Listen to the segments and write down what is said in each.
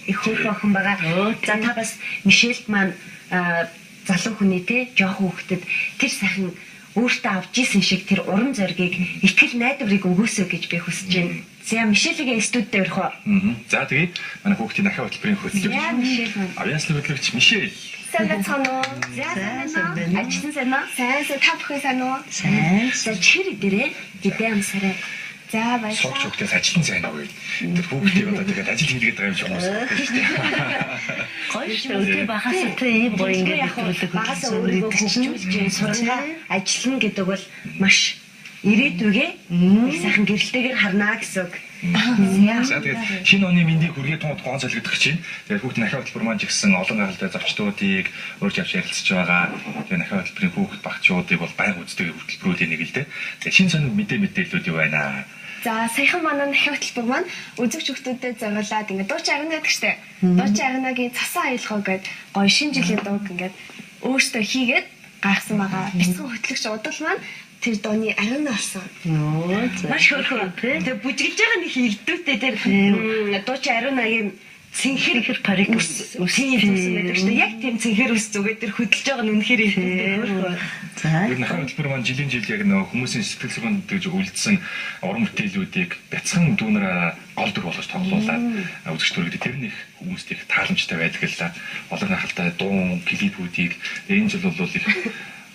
их хөөх охин байгаа. За та бас Мишельд маань залуу хүний те жоохон хүүхдэд тэр сайхан өөртөө авч исэн шиг тэр уран зоригийг итгэл найдварыг өгөөсөө гэж би хүсэж байна. За Мишелийн студид өрхөө. За тэгээ манай хүүхдийн дахиад хөтөлбөрийн хөтлөгч. Яа Мишель маань. Авьяаслын хөтлөгч Мишель. Сайн байна уу? Сайн. Ажлын сайн уу? Сайн. Та бүхэн сайн уу? Сайн. За чихэр дээрээ гидэ амсараа. За баярлалаа. Сууч хүүхдээс ажлын сайн уу гэвэл тэр хүүхдийг одоо тэгээд ажил хийгээд байгаа юм шиг хүмүүс байна шүү дээ. Гоё шүү. Өдөр багаас тэ ийм гоё ингээд хөтлөг багаас өөрийгөө хөгжүүлж сурнаа ажиллана гэдэг бол маш ирээдүгээ их сайхан гэрэлтэйгээр харнаа гэсэн үг. За тэгээд шинэ оны мэндийг хүргээ тун тухайн солигдох чинь тэгээд хүүхдийн ахиа хөтөлбөр маань ч гэсэн олон гаралтай зочдуудыг өөрч авч ярилцж байгаа. Тэгээд ахиа хөтөлбөрийн хүүхд багчуудыг бол байнга үздэг хөтөлбөрүүдийн нэг л дээ. Тэгээд шинэ сонин мэдээлүүд юу байна? За саяхан манай ахиа хөтөлбөр маань үзэгч хүүхдүүдэд зориулаад ингээд дуучин агнаа гэдэг штэ. Дуучин агнаагийн цасан аялгаа гэдэг гоё шинэ жилийн дууг ингээд өөртөө хийгээд гаргасан байгаа. Бяцхан хөтлөгч удал маань тэр дооны агнаа болсон. Маш хөөрхөн. Тэгээ бүжиглж байгаа нэг хилдүүтэй тэр дуучин ариунагийн цэнхэр парик үсгийн юмсан байдаг шүү дээ. Яг тийм цэнхэр ус зүгээд тэр хөдөлж байгаа нь үнэхээр хөөрхөн. За. Ер нь ахиа хөтөлбөр маань жилийн жил яг нөгөө хүмүүсийн сэтгэл зүйн гэж үлдсэн уран бүтээлүүдийг бяцхан дүүнээр гол дүр болгож тоглуулад үзэгч төрөйд тэр нэг хүмүүст их тааламжтай байдаг л да. Олон ахалтай дуун клипүүдийг энэ жил бол их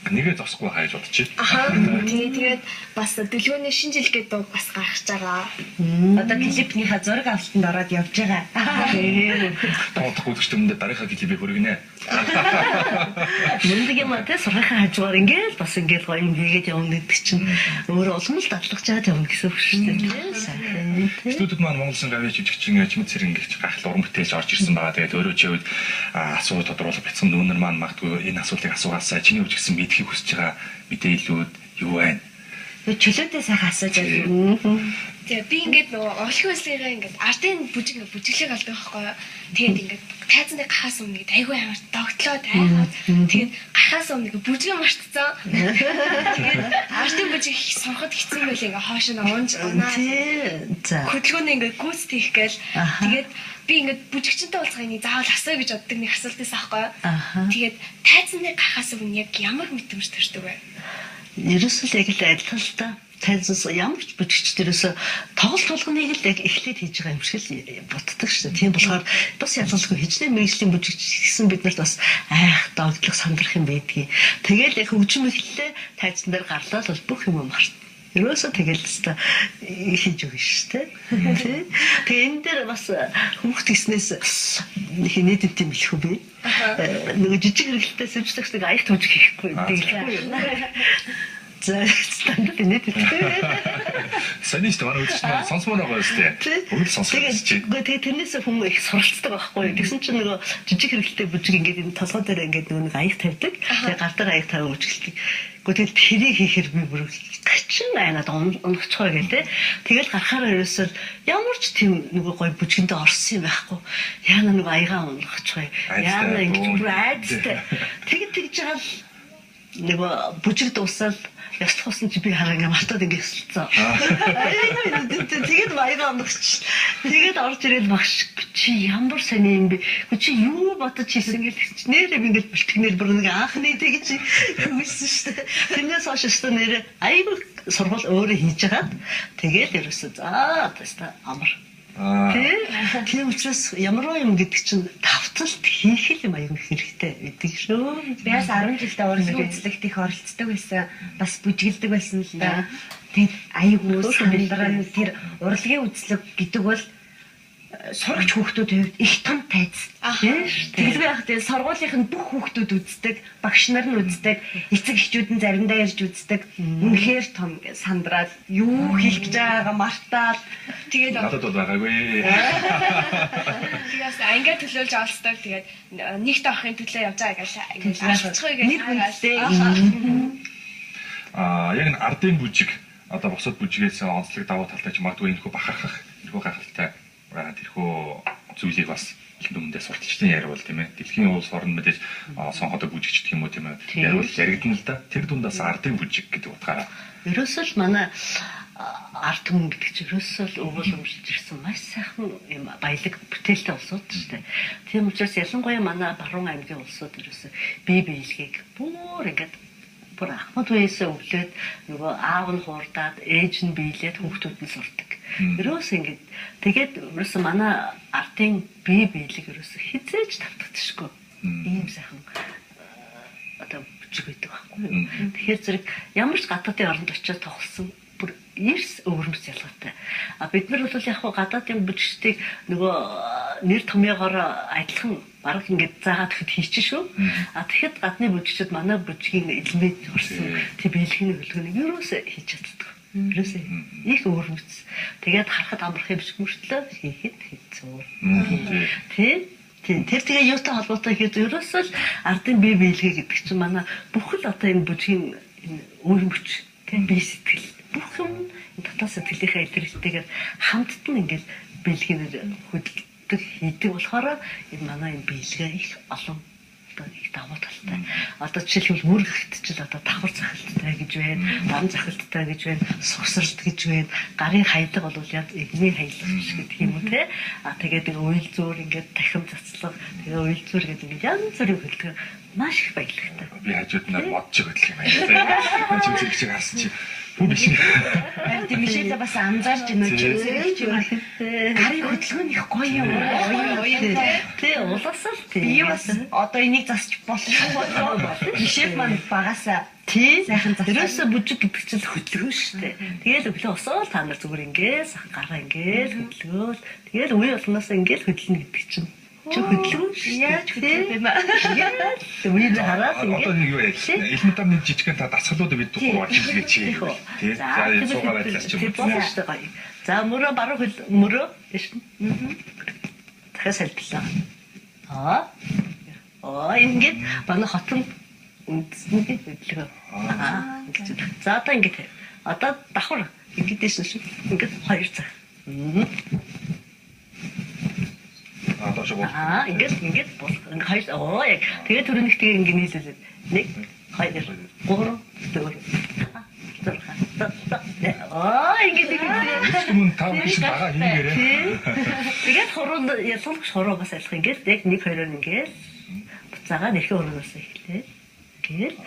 нэгэ зогсохгүй хайж бодчих. Тэгээд бас дэлгөөний шинэ жил гэдэг бас гарч байгаа. Одоо клипнийхаа зураг авалтанд ороод явж байгаа. Тоодох үзэгчдэндээ дараагийн клипийг хүргэнэ. Мундаг юм аа тэ сургахаа хажуугаар ингээл бас ингээл гоё юм хийгээд явна гэдэг чинь өөрөө улам л дадлах жаад явна гэсэн үг шүү дээ. Студид маань Монголын гавьяа жүжигчин Чимэд Цэрэн гихч гахал уран бүтээлж орж ирсэн байгаа. Тэгээд өөрөө ч үед асуулт тодруулах бяцхан нүүнер маань магадгүй энэ асуултыг асуугаасаа чиний үжигсэн мэдхийг хүсэж байгаа мэдээлүүд юу байна? Чөлөөтэй сайхан асууж байна. Тэгээ би ингээд нөгөө орлогын үйлсээрээ ингээд артын бүжиглэг алдаг байхгүй юу. Тэгээд ингээд тайзны гахаас өмнө ингээд айгүй амар догтлоо тайхаад тэгээд гахаас өмнө бүжиг мартцсан. Тэгээд артын бүжиг сонход хэцүү байл ингээд хоош нь уунж унаа. За. Хөдөлгөөний ингээд гүйц тийх гээл тэгээд би ингээд бүжигчэнтэй уулзах нэг заавал асуу гэж боддог нэг асуултаас аахгүй юу. Тэгээд тайзны гахаас өмнө яг ямар мэдрэмж төрдөг вэ? Ерөөсөө яг л адилхан л та. Тайзаас ямар ч бүжигч дээрээс тоглолт болгоныг л яг эхлээд хийж байгаа юм шиг л боддог шүү дээ. Тийм болохоор бас ялгалгүй хичнээн мэргэжлийн бүжигч гэсэн бид нарт бас айх догтлох сандрах юм байдгийг. Тэгэл яг хөгжим эхлэлээ тайзан дээр гарлаа бол бүх юм март. Ерөөсөө тэгэл хэвээр хийж өгнө шүү дээ. Тэгээ энэ дээр бас хүүхд гиснээс хинээд юм хэлэх үү би. Нөгөө жижиг хэрэглэлтэй сэвжлэгч нэг аягт бүжиг хийхгүй дэглэхгүй. За стандарт нэг тийм. Саний ч манай үзэгч маань сонсмоор байгаа шүү дээ. Бүгд сонсох гэж. Тэгээ тэрнээс хүн их суралцдаг байхгүй. Тэгсэн чинь нөгөө жижиг хэрэглэлтэй бүжиг ингээд энэ толгой дээр ингээд нөгөө нэг аяг тавьдаг. Тэгээ гар дээр аяг тавиад бүжиглдэг. Гэхдээ тэрийг хийхэр би бүр гачин байнаад унахчихоо гэдэг. Тэгэл гарахаар ерөөсөө ямар ч тийм нөгөө гой бүжгэндээ орсон юм байхгүй. Яана нөгөө аягаа унахчихоо. Яана ингэж бүр айдтай. Тэгж байгаа л нөгөө бүжиг дуусаад яслах усан чи би хараа ингээ мартаад ингээ хэсэлцээ. Тэгээд баяраа амгч. Тэгээд орж ирээд багш чи ямар сони юм бэ? Чи юу бодож хийсэн гэж нэрээ би ингээ бэлтгэнээр бүр нэг анхны тэгж хөвсөн шүү дээ. Тэрнээс хойш өстө нэрээ айгүй сургууль өөрөө хийж хагаад тэгээд ерөөсөө за теста амар. Тийм учраас ямар юм гэдэг чинь давталт хийх юм аюул хэрэгтэй гэдэг шүү. Би бас 10 жилдээ урлагийн үзлэгт их оролцдог байсан. Бас бүжгэлдэг байсан л да. Тэгээд аюул сандраа тэр урлагийн үзлэг гэдэг бол сурагч хүүхдүүд их том тайз. Тэгэлгүй яг тийм сургуулийн бүх хүүхдүүд үздэг, багш нар нь үздэг, эцэг эхчүүд нь заримдаа ярьж үздэг. Үнэхээр том сандраад юу хийх гэж байгаа мартаад тэгээд надад бол байгаагүй. Тэгээс анги төлөөлж олцдог. Тэгээд нэгт авахын төлөө явж байгаа гэж алцчихгүй гэж яг н ардын бүжиг одоо босод бүжгээс онцлог давуу талтай ч магадгүй энэхүү бахархах, энэхүү гахалтай тэрхүү зүйлийг бас их дүмдээ сурталчилсан яриа бол тийм ээ. Дэлхийн улс орнд мэдээж сонходог бүжигч гэх юм уу тийм ээ. Яриа бол яригдана л да. Тэр дундаас ардын бүжиг гэдэг утгаараа. Ерөөсөө л манай арт түмэн гэдэг чинь ерөөсөө л өгүүлэмжлж ирсэн маш сайхан юм баялаг бүтээлтэй улсууд шүү дээ. Тийм учраас ялангуяа манай баруун аймгийн улсууд ерөөсөө бие биелэхийг бүр ингээд бүр ахмад үеэсээ өглөөд нөгөө аав нь хуурдаад ээж нь биелээд хүүхдүүд нь сурдаг. Ерөөсөө ингээд тэгээд ерөөсөө манай артын бие биелэг ерөөсөө хизээж тавтагдчихгүй. Ийм сайхан одоо бүжиг байдаг байхгүй юу. Тэгэхээр зэрэг ямар ч гадаадын оронд очиод тоглосон бүр эрс өвөрмөц ялгаатай. Бид нар бол яг хаа гадаадын бүжигчдийг нөгөө нэр томьёогоор адилхан бараг ингээд заагаад ихэд хийчих шүү. Тэгэхэд гадны бүжигчид манай бүжгийн элемент орсон тийм биелгэний хөлгөнийг юусоо хийж чаддаг. Юусоо их өвөрмөц. Тэгээд харахад амарх юм шиг мөртлөө хийхэд хэцүү. Тийм тэр тэгээ юутай холбоотой гэхэд ерөөсөө л ардын бие биелгээ гэдэг чинь манай бүхэл одоо энэ бүжгийн үр мөч тийм бие сэтгэл бүх юм дотоод сэтгэлийнхээ илэрхийлтэйгээр хамтд нь ингээд биелгэнээр хөдөлдөг хийдэг болохоор энэ манай энэ биелгээ их олон одоо их давуу талтай. Одоо жишээлбэл мөр гихтчил одоо давхар захилттай гэж байна, дам захилттай гэж байна, сувсралт гэж байна. Гарын хайлга бол яг игний хайлга гэдэг юм уу те. Тэгээд уйл зөөр ингээд дахин цацлага, тэгээд уйл зөөр гэдэг ингээд янз бүрийн хөдөлгөөн маш их баялагтай. Би хажууд нь модж хөдөлгөх юм байна. Чи үзэх чиг харсан чи бүр биш. Тийм Мишель бас анзаарч байна ч гарын хөдөлгөөн их гоё юм. Тий, улаасаа л тий. Би бас одоо энийг засч болох болов. Мишель маань багасаа тий сайхан засаа. Ерөөсө бүжиг гэдэг чинь хөдөлгөөн шүү дээ. Тэгэл өглөө усаал та нар зүгээр ингээл гараа ингээл хөдөлгөөл. Тэгэл үе болноос ингээл хөдөлнө гэдэг чинь чи хөдөлгөөн яаж хөдөлгөх юм аа. Үе хараад одоо нэг юу яа. Элмэн тав нэг жижигхэн та дасгалууд бид дугаар болж илгээ чи. Тий. За суугаад ажиллаж чинь. За мөрөө баруун хөл мөрөө биш. Дахиад салбилаа. Ингээд манай хотон үндэсний хөдөлгөөн. За одоо ингээд одоо давхар ингээд дэсэн шүү. Ингээд 2 цаг. Ингээд бол хоёр яг тэгээд төрөнхтэйг ингээд нийлүүлээд 1 2 3 4 ингээд юм тав биш бага хийгээрээ. Тэгээд хуруу ялгуулах шороо бас айлах ингээд яг 1 2-оор ингээд буцаагаа нэрхээ өргөнөөс эхлэв. Ингээд